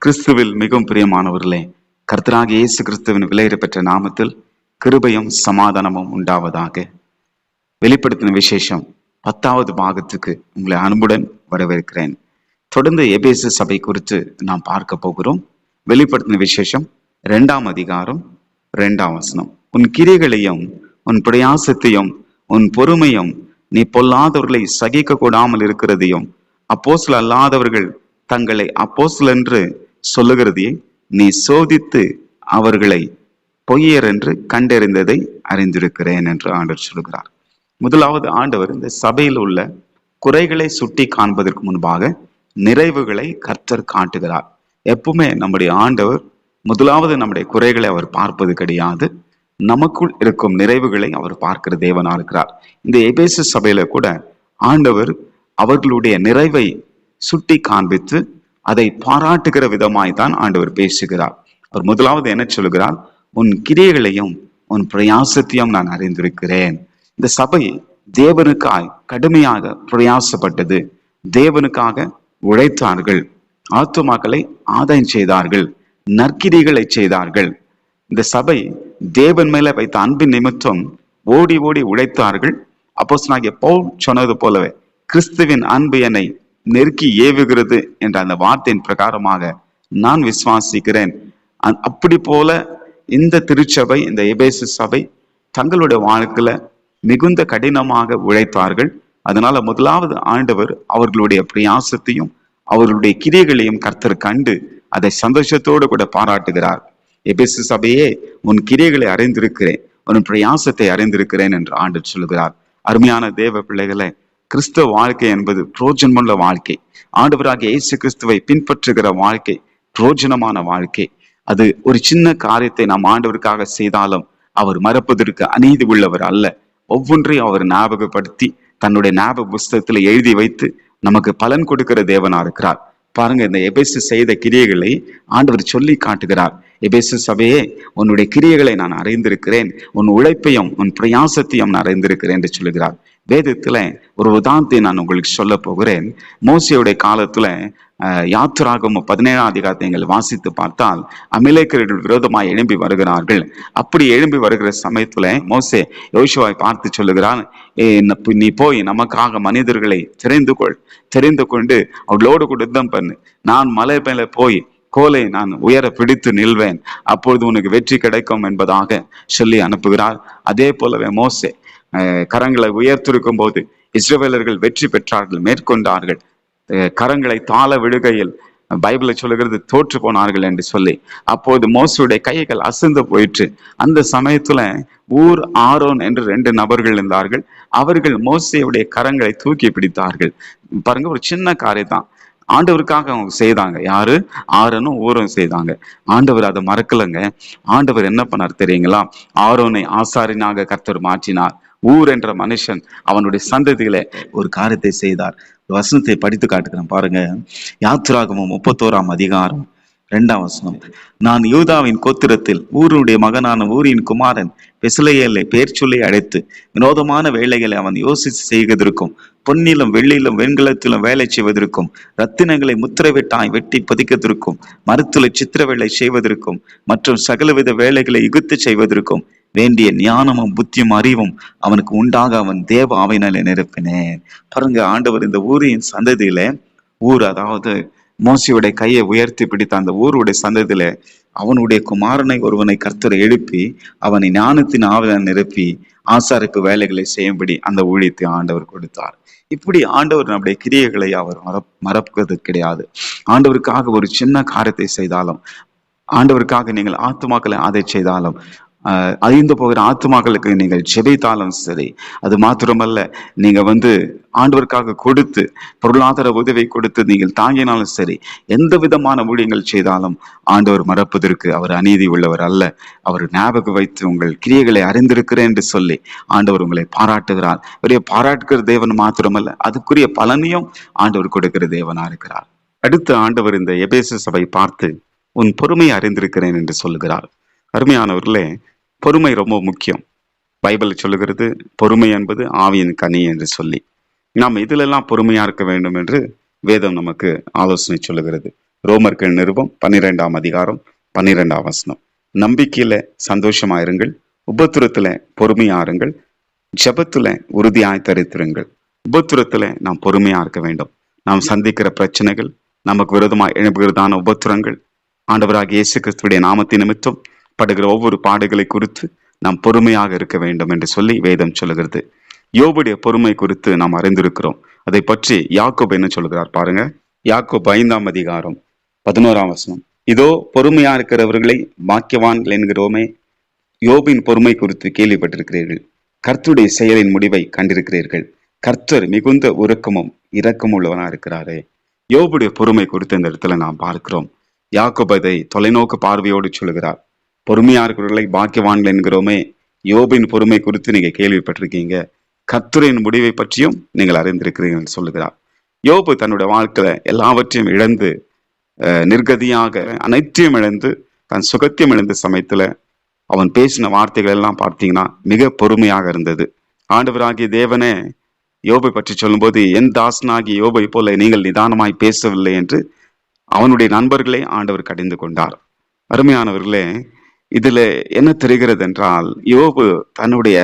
கிறிஸ்துவில் மிகவும் பிரியமானவர்களே, கர்த்தராகிய இயேசு கிறிஸ்துவின் விலையேற பெற்ற நாமத்தில் கிருபையும் சமாதானமும் உண்டாவதாக. வெளிப்படுத்தின விசேஷம் 10வது பாகத்துக்கு உங்களை அன்புடன் வரவேற்கிறேன். தொடர்ந்து எபேசு சபை குறித்து நாம் பார்க்க போகிறோம். வெளிப்படுத்தின விசேஷம் 2ஆம் அதிகாரம் 2ஆம் வசனம். உன் கிரியைகளையும் உன் பிரயாசத்தையும் உன் பொறுமையும் நீ பொல்லாதவர்களை சகிக்க கூடாமல் இருக்கிறதையும் அப்போஸ்தலர் அல்லாதவர்கள் தங்களை அப்போஸ்தலர் என்று சொல்லுகிறதையே நீ சோதித்து அவர்களை பொய்யர் என்று கண்டறிந்ததை அறிந்திருக்கிறேன் என்று ஆண்டவர் சொல்கிறார். முதலாவது ஆண்டவர் இந்த சபையில் உள்ள குறைகளை சுட்டி காண்பதற்கு முன்பாக நிறைவுகளை கர்த்தர் காட்டுகிறார். எப்பவுமே நம்முடைய ஆண்டவர் முதலாவது நம்முடைய குறைகளை அவர் பார்ப்பது கிடையாது, நமக்குள் இருக்கும் நிறைவுகளை அவர் பார்க்கிற தேவனா இருக்கிறார். இந்த எபேசு சபையில கூட ஆண்டவர் அவர்களுடைய நிறைவை சுட்டி காண்பித்து அதை பாராட்டுகிற விதமாய்தான் ஆண்டவர் பேசுகிறார். அவர் முதலாவது என்ன சொல்கிறார்? உன் கிரியைகளையும் உன் பிரயாசத்தையும் நான் அறிந்திருக்கிறேன். இந்த சபை தேவனுக்காய் கடுமையாக பிரயாசப்பட்டது, தேவனுக்காக உழைத்தார்கள், ஆத்துமாக்களை ஆதாயம் செய்தார்கள், நற்கிரிகளை செய்தார்கள். இந்த சபை தேவன் மேல வைத்த அன்பின் நிமித்தம் ஓடி ஓடி உழைத்தார்கள். அப்போஸ்தலனாகிய பவுல் சொன்னது போலவே கிறிஸ்துவின் அன்பு என்னை நெருக்கி ஏவுகிறது என்ற அந்த வார்த்தையின் பிரகாரமாக நான் விசுவாசிக்கிறேன். அப்படி போல இந்த திருச்சபை, இந்த எபேசு சபை தங்களுடைய வாழ்க்கையில மிகுந்த கடினமாக உழைத்தார்கள். அதனால முதலாவது ஆண்டவர் அவர்களுடைய பிரயாசத்தையும் அவர்களுடைய கிரியைகளையும் கர்த்தர் கண்டு அதை சந்தோஷத்தோடு கூட பாராட்டுகிறார். எபேசு சபையே, உன் கிரியைகளை அறிந்திருக்கிறேன், உன் பிரயாசத்தை அறிந்திருக்கிறேன் என்று ஆண்டவர் சொல்கிறார். அருமையான தேவ பிள்ளைகளை, கிறிஸ்தவ வாழ்க்கை என்பது புரோஜனமுள்ள வாழ்க்கை. ஆண்டவராகிய இயேசு கிறிஸ்துவை பின்பற்றுகிற வாழ்க்கை புரோஜனமான வாழ்க்கை. அது ஒரு சின்ன காரியத்தை நாம் ஆண்டவருக்காக செய்தாலும் அவர் மறப்பதற்கு அநீதி உள்ளவர் அல்ல. ஒவ்வொன்றையும் அவர் ஞாபகப்படுத்தி தன்னுடைய ஞாபக புஸ்தகத்துல எழுதி வைத்து நமக்கு பலன் கொடுக்கிற தேவனா இருக்கிறார். பாருங்க, இந்த எபேசு செய்த கிரியைகளை ஆண்டவர் சொல்லி காட்டுகிறார். எபேசு சபையே, உன்னுடைய கிரியைகளை நான் அறிந்திருக்கிறேன், உன் உழைப்பையும் உன் பிரயாசத்தையும் நான் அறிந்திருக்கிறேன் என்று சொல்லுகிறார். வேதத்துல ஒரு உதாரணத்தை நான் உங்களுக்கு சொல்ல போகிறேன். மோசேயுடைய காலத்துல யாத்திராகமம் 17ஆம் அதிகாரத்தை நீங்கள் வாசித்து பார்த்தால் அமலேக்கியர்கள் விரோதமாய் எழும்பி வருகிறார்கள். அப்படி எழும்பி வருகிற சமயத்துல மோசே யோசுவாவை பார்த்து சொல்லுகிறான், நீ போய் நமக்காக மனிதர்களை தெரிந்து கொண்டு அவளோடு கூட யுத்தம் பண்ணு. நான் மலை மேல போய் கோலை நான் உயர பிடித்து நில்வேன், அப்பொழுது உனக்கு வெற்றி கிடைக்கும் என்பதாக சொல்லி அனுப்புகிறார். அதே போலவே மோசே கரங்களை உயர்த்திருக்கும் போது இஸ்ரவேலர்கள் வெற்றி பெற்றார்கள், மேற்கொண்டார்கள். கரங்களை தாழ விடுகையில் பைபிளை சொல்லுகிறது தோற்று போனார்கள் என்று சொல்லி, அப்போது மோசேயுடைய கைகள் அசந்து போயிற்று. அந்த சமயத்துல ஊர் ஆரோன் என்று 2 நபர்கள் இருந்தார்கள். அவர்கள் மோசேயுடைய கரங்களை தூக்கி பிடித்தார்கள். பாருங்க, ஒரு சின்ன காரியம் தான், ஆண்டவருக்காக அவங்க செய்தாங்க. யாரு? ஆரோனும் ஊரும் செய்தாங்க. ஆண்டவர் அதை மறக்கலங்க. ஆண்டவர் என்ன பண்ணார் தெரியுங்களா? ஆரோனை ஆசாரியனாக கர்த்தர் மாற்றினார். ஊர் என்ற மனுஷன் அவனுடைய சந்ததியில ஒரு காரியத்தை செய்தார். வசனத்தை படித்து காட்டுகிறேன் பாருங்க. யாத்திராகமம் 31ஆம் அதிகாரம் 2ஆம் வசனம். நான் யூதாவின் கோத்திரத்தில் ஊருடைய மகனான ஊரின் குமாரன் பெசலெயேலை பெயர் சொல்லி அழைத்து வினோதமான வேலைகளை அவன் யோசித்து செய்வதற்கும் பொன்னிலும் வெள்ளியிலும் வெண்கலத்திலும் வேலை செய்வதற்கும் ரத்தினங்களை முத்திரவெட்டாய் வெட்டி பதிக்கதற்கும் மருத்துவ சித்திர வேலை செய்வதற்கும் மற்றும் சகலவித வேலைகளை இகுத்து செய்வதற்கும் வேண்டிய ஞானமும் புத்தியும் அறிவும் அவனுக்கு உண்டாக அவன் தேவ ஆவியினாலே நிரப்பினேன். பாருங்க, ஆண்டவர் இந்த ஊரின் சந்ததியில, ஊர் அதாவது மோசேயுடைய கையை உயர்த்தி பிடித்த அந்த ஊருடைய சந்ததியில அவனுடைய குமாரனை ஒருவனை கர்த்தர் எழுப்பி அவனை ஞானத்தின் ஆவியால் நிரப்பி ஆசாரிப்பு வேலைகளை செய்யும்படி அந்த ஊழியத்தை ஆண்டவர் கொடுத்தார். இப்படி ஆண்டவர் நம்முடைய கிரியைகளை அவர் மறப்பது கிடையாது. ஆண்டவருக்காக ஒரு சின்ன காரியத்தை செய்தாலும், ஆண்டவருக்காக நீங்கள் ஆத்துமாக்களை அதை செய்தாலும், அழிந்து போகிற ஆத்துமாக்களுக்கு நீங்கள் ஜெபித்தாலும் சரி, அது மாத்திரமல்ல, நீங்க ஆண்டவருக்காக கொடுத்து பொருளாதார உதவி கொடுத்து நீங்கள் தாங்கினாலும் சரி, எந்த விதமான ஊழியங்கள் செய்தாலும் ஆண்டவர் மறப்பதற்கு அவர் அநீதி உள்ளவர் அல்ல. அவர் ஞாபகம் வைத்து உங்கள் கிரியைகளை அறிந்திருக்கிறேன் என்று சொல்லி ஆண்டவர் உங்களை பாராட்டுகிறார். பெரிய பாராட்டுகிற தேவன் மாத்திரமல்ல, அதுக்குரிய பலனையும் ஆண்டவர் கொடுக்கிற தேவனா இருக்கிறார். அடுத்து ஆண்டவர் இந்த எபேசு சபை பார்த்து உன் பொறுமையை அறிந்திருக்கிறேன் என்று சொல்லுகிறார். அருமையானவர்களே, பொறுமை ரொம்ப முக்கியம். பைபிள் சொல்லுகிறது பொறுமை என்பது ஆவியின் கனி என்று சொல்லி. நாம் இதிலெல்லாம் பொறுமையா இருக்க வேண்டும் என்று வேதம் நமக்கு ஆலோசனை சொல்லுகிறது. ரோமர்கள் நிருபம் 12ஆம் அதிகாரம் 12ஆம் வசனம். நம்பிக்கையில சந்தோஷமாயிருங்கள், உபத்திரத்துல பொறுமையாருங்கள், ஜெபத்துல உறுதியாய் தரித்திருங்கள். உபத்திரத்துல நாம் பொறுமையா இருக்க வேண்டும். நாம் சந்திக்கிற பிரச்சனைகள், நமக்கு விரோதமாய் எழுப்புகிறதான உபத்திரங்கள், ஆண்டவராகிய இயேசு கிறிஸ்துவுடைய நாமத்தின் நிமித்தம் படுகிற ஒவ்வொரு பாடுகளை குறித்து நாம் பொறுமையாக இருக்க வேண்டும் என்று சொல்லி வேதம் சொல்லுகிறது. யோபுடைய பொறுமை குறித்து நாம் அறிந்திருக்கிறோம். அதை பற்றி யாக்கோபு என்ன சொல்கிறார் பாருங்க. யாக்கோபு 5ஆம் அதிகாரம் 11ஆம் வசனம். இதோ பொறுமையா இருக்கிறவர்களை பாக்கியவான்கள் என்கிறோமே, யோபின் பொறுமை குறித்து கேள்விப்பட்டிருக்கிறீர்கள், கர்த்தருடைய செயலின் முடிவை கண்டிருக்கிறீர்கள். கர்த்தர் மிகுந்த உருக்கமும் இரக்கமும் உள்ளவனா இருக்கிறாரே. யோபுடைய பொறுமை குறித்து இந்த இடத்துல நாம் பார்க்கிறோம். யாக்கோபு அதை தொலைநோக்கு பார்வையோடு சொல்லுகிறார். பொறுமையா இருக்கிறவர்களை பாக்கியவான்கள் என்கிறோமே, யோபின் பொறுமை குறித்து நீங்க கேள்விப்பட்டிருக்கீங்க, கர்த்தரின் முடிவை பற்றியும் நீங்கள் அறிந்திருக்கிறீர்கள் சொல்லுகிறார். யோபு தன்னுடைய வாழ்க்கையில எல்லாவற்றையும் இழந்து நிர்கதியாக அனைத்தையும் இழந்து தன் சுகத்தையும் இழந்த சமயத்துல அவன் பேசின வார்த்தைகள் எல்லாம் பார்த்தீங்கன்னா மிக பொறுமையாக இருந்தது. ஆண்டவராகிய தேவனே யோபை பற்றி சொல்லும்போது, என் தாசனாகிய யோபை போல நீங்கள் நிதானமாய் பேசவில்லை என்று அவனுடைய நண்பர்களே ஆண்டவர் கடிந்து கொண்டார். அருமையானவர்களே, இதுல என்ன தெரிகிறது என்றால், யோபு தன்னுடைய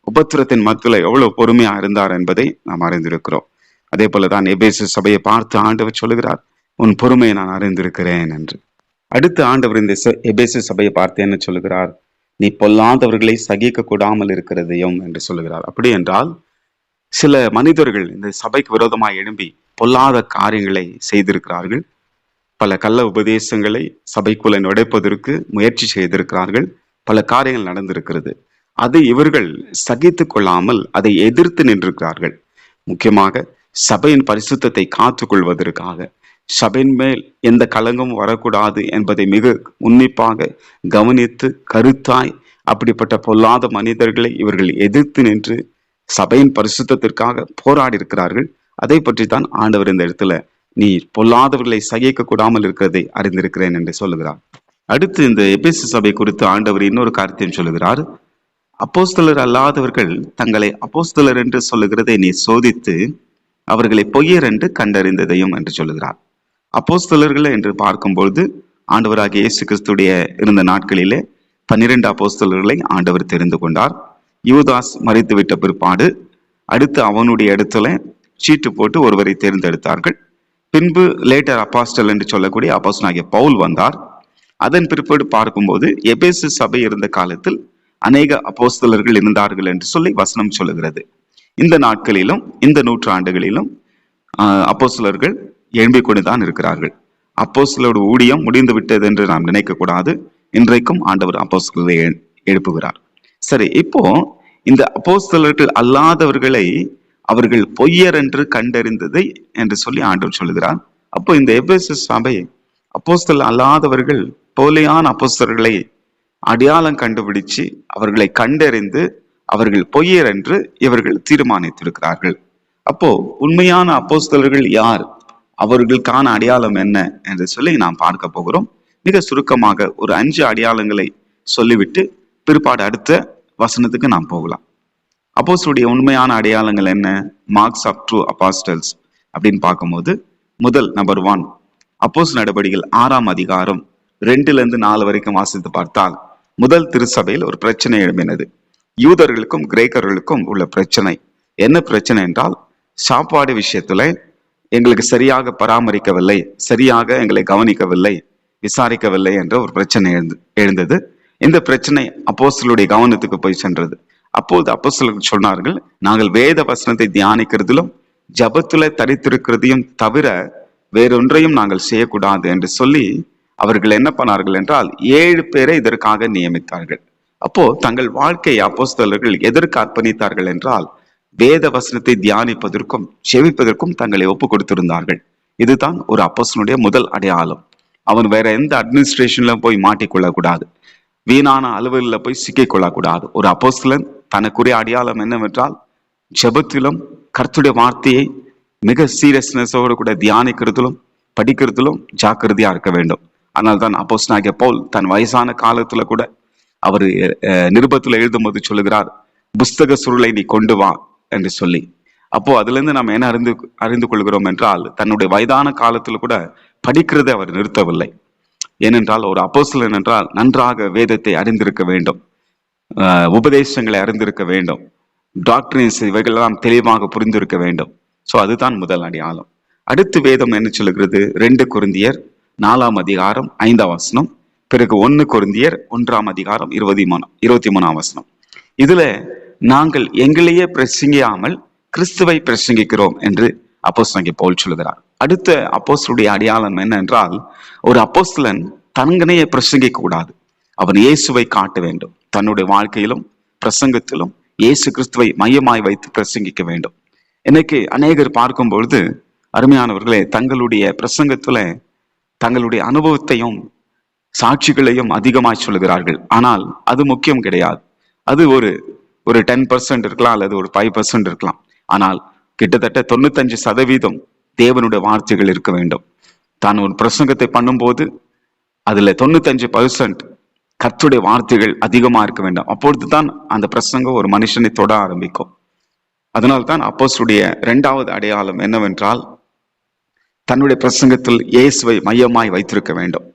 உபத்திரத்தின் மத்தியில எவ்வளவு பொறுமையா இருந்தார் என்பதை நாம் அறிந்திருக்கிறோம். அதே போலதான் எபேசு சபையை பார்த்து ஆண்டவர் சொல்லுகிறார், உன் பொறுமையை நான் அறிந்திருக்கிறேன் என்று. அடுத்து ஆண்டவர் இந்த எபேசு சபையை பார்த்து என்ன சொல்லுகிறார், நீ பொல்லாதவர்களை சகிக்க கூடாமல் இருக்கிறதையும் என்று சொல்லுகிறார். அப்படி என்றால் சில மனிதர்கள் இந்த சபைக்கு விரோதமாக எழும்பி பொல்லாத காரியங்களை செய்திருக்கிறார்கள். பல கள்ள உபதேசங்களை சபைக்குள்ள நுழைப்பதற்கு முயற்சி செய்திருக்கிறார்கள். பல காரியங்கள் நடந்திருக்கிறது. அதை இவர்கள் சகித்து கொள்ளாமல் அதை எதிர்த்து நின்றிருக்கிறார்கள். முக்கியமாக சபையின் பரிசுத்தத்தை காத்து கொள்வதற்காக, சபையின் மேல் எந்த களங்கமும் வரக்கூடாது என்பதை மிக உன்னிப்பாக கவனித்து கருத்தாய் அப்படிப்பட்ட பொல்லாத மனிதர்களை இவர்கள் எதிர்த்து நின்று சபையின் பரிசுத்தத்திற்காக போராடி இருக்கிறார்கள். அதை பற்றி தான் ஆண்டவர் இந்த இடத்துல நீ பொல்லாதவர்களை சகிக்க கூடாமல் இருக்கிறதை அறிந்திருக்கிறேன் என்று சொல்லுகிறார். அடுத்து இந்த எபேசு சபை குறித்து ஆண்டவர் இன்னொரு காரியத்தையும் சொல்லுகிறார். அப்போஸ்தலர் அல்லாதவர்கள் தங்களை அப்போஸ்தலர் என்று சொல்லுகிறதை நீ சோதித்து அவர்களை பொய்யர் என்று கண்டறிந்ததையும் என்று சொல்லுகிறார். அப்போஸ்தலர்கள் என்று பார்க்கும்பொழுது ஆண்டவராகிய இயேசு கிறிஸ்துடைய இருந்த நாட்களிலே 12 அப்போஸ்தலர்களை ஆண்டவர் தெரிந்து கொண்டார். யூதாஸ் மரித்துவிட்ட பிற்பாடு அடுத்து அவனுடைய இடத்துல சீட்டு போட்டு ஒருவரை தேர்ந்தெடுத்தார்கள். பின்பு லேட்டர் அப்பாஸ்டல் என்று சொல்லக்கூடிய அப்போஸ்தலனாகிய பவுல் வந்தார். அதன் பிற்பாடு பார்க்கும்போது எபேசு சபை இருந்த காலத்தில் அநேக அப்போஸ்தலர்கள் இருந்தார்கள் என்று சொல்லி வசனம் சொல்லுகிறது. இந்த நாட்களிலும் இந்த நூற்றாண்டுகளிலும் அப்போஸ்தலர்கள் எழும்பிக் கொண்டுதான் இருக்கிறார்கள். அப்போஸ்தலரோட ஊழியம் முடிந்து விட்டது என்று நாம் நினைக்க கூடாது. இன்றைக்கும் ஆண்டவர் அப்போஸ்தலரை எழுப்புகிறார். சரி, இப்போ இந்த அப்போஸ்தலர்கள் அல்லாதவர்களை அவர்கள் பொய்யர் என்று கண்டறிந்ததை என்று சொல்லி ஆண்டவர் சொல்லுகிறார். அப்போ இந்த எபேசு சபை அப்போஸ்தலர் அல்லாதவர்கள் போலியான அப்போஸ்தலர்களை அடையாளம் கண்டுபிடிச்சு அவர்களை கண்டறிந்து அவர்கள் பொய்யர் என்று இவர்கள் தீர்மானித்திருக்கிறார்கள். அப்போ உண்மையான அப்போஸ்தலர்கள் யார், அவர்களுக்கான அடையாளம் என்ன என்று சொல்லி நாம் பார்க்க போகிறோம். மிக சுருக்கமாக ஒரு 5 அடையாளங்களை சொல்லிவிட்டு பிற்பாடு அடுத்த வசனத்துக்கு நாம் போகலாம். அப்போஸ்தலருடைய உண்மையான அடையாளங்கள் என்ன, மார்க்ஸ் ஆஃப் ட்ரூ அப்பாஸ்டல்ஸ் அப்படின்னு பார்க்கும்போது, முதல் நம்பர் 1 அப்போஸ்தலர் நடபடிகள் 6ஆம் அதிகாரம் 2-4 வரைக்கும் வாசித்து பார்த்தால், முதல் திருச்சபையில் ஒரு பிரச்சனை எழும்பினது. யூதர்களுக்கும் கிரேக்கர்களுக்கும் உள்ள பிரச்சனை. என்ன பிரச்சனை என்றால், சாப்பாடு விஷயத்துல எங்களுக்கு சரியாக பராமரிக்கவில்லை, சரியாக எங்களை கவனிக்கவில்லை, விசாரிக்கவில்லை என்ற ஒரு பிரச்சனை எழுந்தது. இந்த பிரச்சனை அப்போஸ்தலருடைய கவனத்துக்கு போய் சென்றது. அப்போது அப்போஸ்தலர்கள் சொன்னார்கள், நாங்கள் வேத வசனத்தை தியானிக்கிறதிலும் ஜபத்துல தரித்திருக்கிறதையும் தவிர வேறொன்றையும் நாங்கள் செய்யக்கூடாது என்று சொல்லி அவர்கள் என்ன பண்ணார்கள் என்றால் 7 பேரை இதற்காக நியமித்தார்கள். அப்போ தங்கள் வாழ்க்கையை அப்போஸ்தலர்கள் எதற்கு அர்ப்பணித்தார்கள் என்றால், வேத வசனத்தை தியானிப்பதற்கும் செவிப்பதற்கும் தங்களை ஒப்பு கொடுத்திருந்தார்கள். இதுதான் ஒரு அப்போஸ்தலனுடைய முதல் அடையாளம். அவன் வேற எந்த அட்மினிஸ்ட்ரேஷன்ல போய் மாட்டிக்கொள்ளக்கூடாது, வீணான அலுவலில் போய் சிக்கிக் கொள்ளக்கூடாது. ஒரு அப்போஸ்தலன் தனக்குரிய அடையாளம் என்னவென்றால், ஜெபத்திலும் கர்த்தருடைய வார்த்தையை மிக சீரியஸ்னஸோடு கூட தியானிக்கிறதிலும் படிக்கிறதிலும் ஜாக்கிரதையா இருக்க வேண்டும். ஆனால் தான் அப்போஸ்தலனாகிய பவுல் தன் வயசான காலத்துல கூட அவர் நிருபத்துல எழுதும்போது சொல்லுகிறார், புஸ்தக சுருளை நீ கொண்டு வா என்று சொல்லி. அப்போ அதுல இருந்து நம்ம என்ன அறிந்து கொள்கிறோம் என்றால், தன்னுடைய வயதான காலத்துல கூட படிக்கிறதை அவர் நிறுத்தவில்லை. ஏனென்றால் ஒரு அப்போஸ்தலன் என்றால் நன்றாக வேதத்தை அறிந்திருக்க வேண்டும், உபதேசங்களை அறிந்திருக்க வேண்டும், டாக்டரின்ஸ் இவைகளெல்லாம் தெளிவாக புரிந்திருக்க வேண்டும். ஸோ அதுதான் முதல் அடையாளம். அடுத்து வேதம் என்ன சொல்லுகிறது? 2 கொரிந்தியர் 4ஆம் அதிகாரம் 5ஆம் வசனம், பிறகு 1 கொரிந்தியர் 1ஆம் அதிகாரம் 23ஆம் வசனம். இதுல நாங்கள் எங்களையே பிரசங்கியாமல் கிறிஸ்துவை பிரசங்கிக்கிறோம் என்று அப்போஸ்தலன் பவுல் சொல்லுகிறார். அடுத்த அப்போஸ்தலனுடைய அடையாளம் என்னென்றால், ஒரு அப்போஸ்தலன் தன்கனையே பிரசங்கிக்க கூடாது, அவன் இயேசுவை காட்ட வேண்டும். தன்னுடைய வாழ்க்கையிலும் பிரசங்கத்திலும் இயேசு கிறிஸ்துவை மையமாய் வைத்து பிரசங்கிக்க வேண்டும். இன்னைக்கு அநேகர் பார்க்கும் பொழுது அருமையானவர்களே, தங்களுடைய பிரசங்கத்துல தங்களுடைய அனுபவத்தையும் சாட்சிகளையும் அதிகமாய் சொல்லுகிறார்கள். ஆனால் அது முக்கியம் கிடையாது. அது ஒரு 10% இருக்கலாம், அல்லது ஒரு 5% இருக்கலாம். ஆனால் கிட்டத்தட்ட 95% தேவனுடைய வார்த்தைகள் இருக்க வேண்டும். தான் ஒரு பிரசங்கத்தை பண்ணும்போது அதுல 95% கர்த்தருடைய வார்த்தைகள் அதிகமா இருக்க வேண்டும். அப்பொழுதுதான் அந்த பிரசங்கம் ஒரு மனுஷனை தொட ஆரம்பிக்கும். அதனால்தான் அப்போஸ்தலனுடைய 2வது அடையாளம் என்னவென்றால், தன்னுடைய பிரசங்கத்தில் இயேசுவை மையமாய் வைத்திருக்க வேண்டும்.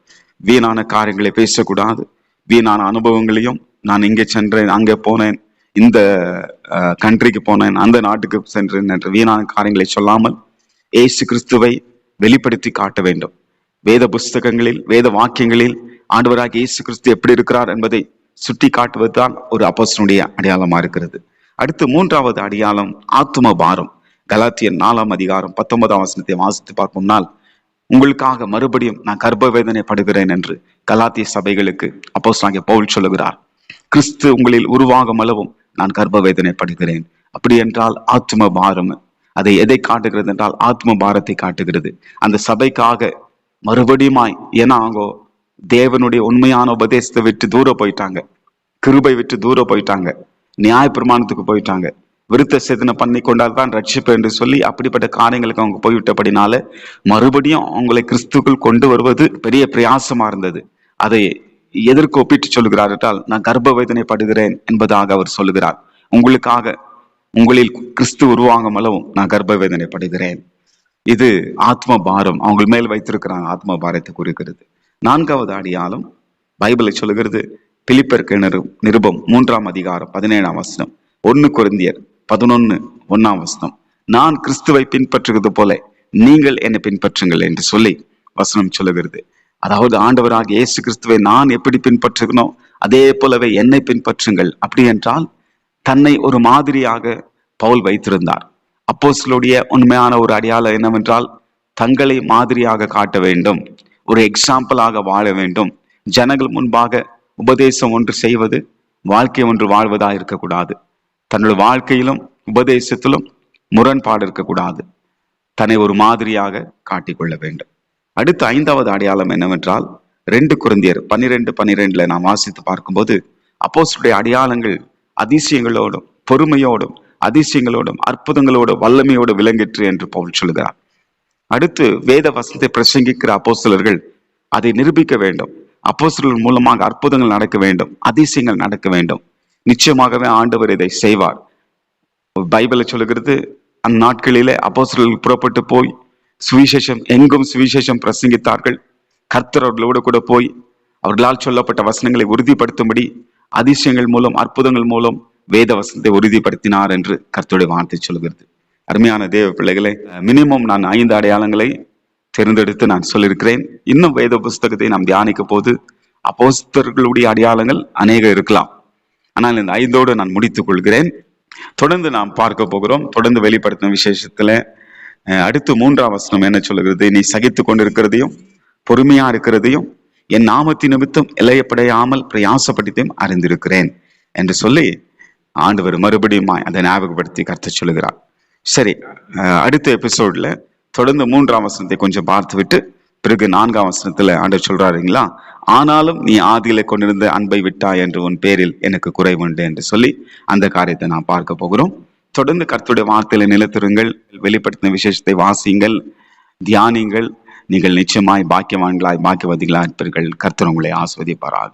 வீணான காரியங்களை பேசக்கூடாது. வீணான அனுபவங்களையும், நான் இங்கே சென்றேன், அங்கே போனேன், இந்த கண்ட்ரிக்கு போனேன், அந்த நாட்டுக்கு சென்றேன் என்ற வீணான காரியங்களை சொல்லாமல் இயேசு கிறிஸ்துவை வெளிப்படுத்தி காட்ட வேண்டும். வேத புஸ்தகங்களில், வேத வாக்கியங்களில் ஆண்டவராக இயேசு கிறிஸ்து எப்படி இருக்கிறார் என்பதை சுட்டி காட்டுவதுதான் ஒரு அப்போஸ்தலனுடைய அடையாளமா இருக்கிறது. அடுத்து 3வது அடையாளம் ஆத்தும பாரம். கலாத்தியர் 4ஆம் அதிகாரம் 19ஆம் வசனத்தை வாசித்து பார்ப்போம்னால், உங்களுக்காக மறுபடியும் நான் கர்ப்ப வேதனை படுகிறேன் என்று கலாத்திய சபைகளுக்கு அப்போஸ்தலனாகிய பவுல் சொல்லுகிறார். கிறிஸ்து உங்களில் உருவாகும் அளவும் நான் கர்ப்ப வேதனை படுகிறேன். அப்படி என்றால் ஆத்தும பாரம், அதை எதை காட்டுகிறது என்றால் ஆத்ம பாரத்தை காட்டுகிறது. அந்த சபைக்காக மறுபடியுமாய், ஏன்னா அவங்க தேவனுடைய உண்மையான உபதேசத்தை விட்டு தூர போயிட்டாங்க, கிருபை விட்டு தூர போயிட்டாங்க, நியாய பிரமாணத்துக்கு போயிட்டாங்க, விருத்த சேதனை பண்ணி கொண்டால்தான் ரட்சிப்பு என்று சொல்லி அப்படிப்பட்ட காரியங்களுக்கு அவங்க போய்விட்டபடினால மறுபடியும் அவங்களை கிறிஸ்துக்குள் கொண்டு வருவது பெரிய பிரயாசமா இருந்தது. அதை எதற்கு ஒப்பிட்டு சொல்லுகிறார் என்றால், நான் கர்ப்ப வேதனை படுகிறேன் என்பதாக அவர் சொல்லுகிறார். உங்களில் கிறிஸ்து உருவாகும் அளவும் நான் கர்ப்ப வேதனை படுகிறேன். இது ஆத்ம பாரம், அவங்க மேல் வைத்திருக்கிறாங்க, ஆத்ம பாரத்தை குறிக்கிறது. 4வது அடையாளம் பைபிளை சொல்லுகிறது. பிலிப்பியருக்கு நிருபம் 3ஆம் அதிகாரம் 17ஆம் வசனம், 1 கொரிந்தியர் 11:1ஆம் வசனம், நான் கிறிஸ்துவை பின்பற்றுவது போல நீங்கள் என்னை பின்பற்றுங்கள் என்று சொல்லி வசனம் சொல்லுகிறது. அதாவது ஆண்டவராக இயேசு கிறிஸ்துவை நான் எப்படி பின்பற்றுகிறோம் அதே போலவே என்னை பின்பற்றுங்கள். அப்படி என்றால் தன்னை ஒரு மாதிரியாக பவுல் வைத்திருந்தார். அப்போஸ்தலனுடைய உண்மையான ஒரு அடையாளம் என்னவென்றால், தங்களை மாதிரியாக காட்ட வேண்டும், ஒரு எக்ஸாம்பிளாக வாழ வேண்டும். ஜனங்கள் முன்பாக உபதேசம் ஒன்று செய்வது, வாழ்க்கை ஒன்று வாழ்வதா இருக்கக்கூடாது. தன்னுடைய வாழ்க்கையிலும் உபதேசத்திலும் முரண்பாடு இருக்கக்கூடாது. தன்னை ஒரு மாதிரியாக காட்டிக்கொள்ள வேண்டும். அடுத்த 5வது அடையாளம் என்னவென்றால், 2 கொரிந்தியர் 12:12 நாம் வாசித்து பார்க்கும்போது, அப்போஸ்தலனுடைய அடையாளங்கள் அதிசயங்களோடும் பொறுமையோடும் அதிசயங்களோடும் அற்புதங்களோடும் வல்லமையோடு விளங்கிற்று என்று பவுல் சொல்கிறார். அடுத்து வேத வசனத்தை பிரசங்கிக்கிற அப்போஸ்தலர்கள் அதை நிரூபிக்க வேண்டும். அப்போஸ்தலர்கள் மூலமாக அற்புதங்கள் நடக்க வேண்டும், அதிசயங்கள் நடக்க வேண்டும். நிச்சயமாகவே ஆண்டவர் இதை செய்வார். பைபிளை சொல்லுகிறது, அந்நாட்களிலே அப்போஸ்தலர்கள் புறப்பட்டு போய் சுவிசேஷம் எங்கும் சுவிசேஷம் பிரசங்கித்தார்கள். கர்த்தர் அவர்களோடு கூட போய் அவர்களால் சொல்லப்பட்ட வசனங்களை உறுதிப்படுத்தும்படி அதிசயங்கள் மூலம் அற்புதங்கள் மூலம் வேத வசனத்தை உறுதிப்படுத்தினார் என்று கர்த்தருடைய வார்த்தை சொல்கிறது. அருமையான தேவ பிள்ளைகளை, மினிமம் நான் 5 அடையாளங்களை தேர்ந்தெடுத்து நான் சொல்லியிருக்கிறேன். இன்னும் வேத புஸ்தகத்தை நாம் தியானிக்க போது அப்போஸ்தலர்களுடைய அடையாளங்கள் அநேக இருக்கலாம். ஆனால் இந்த 5ஓடு நான் முடித்துக் கொள்கிறேன். தொடர்ந்து நாம் பார்க்க போகிறோம். தொடர்ந்து வெளிப்படுத்தின விசேஷத்துல அடுத்து 3ஆம் வசனம் என்ன சொல்லுகிறது? நீ சகித்து கொண்டிருக்கிறதையும் பொறுமையா இருக்கிறதையும் என் நாமத்தின் நிமித்தம் இளையப்படையாமல் பிரயாசப்படுத்தியும் அறிந்திருக்கிறேன் என்று சொல்லி ஆண்டவர் மறுபடியும் அதை ஞாபகப்படுத்தி கர்த்தர் சொல்லுகிறார். சரி, அடுத்த எபிசோட்ல தொடர்ந்து 3ஆம் வசனத்தை கொஞ்சம் பார்த்து விட்டு பிறகு 4ஆம் வசனத்துல ஆண்டவர் சொல்றாருங்களா, ஆனாலும் நீ ஆதியில கொண்டிருந்த அன்பை விட்டாய் என்று உன் பேரில் எனக்கு குறைவுண்டு என்று சொல்லி அந்த காரியத்தை நான் பார்க்க போகிறோம். தொடர்ந்து கர்த்தருடைய வார்த்தையில நிலைத்திருங்கள், வெளிப்படுத்தின விசேஷத்தை வாசியுங்கள், தியானிங்கள். நீங்கள் நிச்சயமாய் பாக்கியவான்களாய் பாக்கியவதிகளாய் இருப்பீர்கள். கர்த்தர் உங்களை ஆசீர்வதிப்பாராக.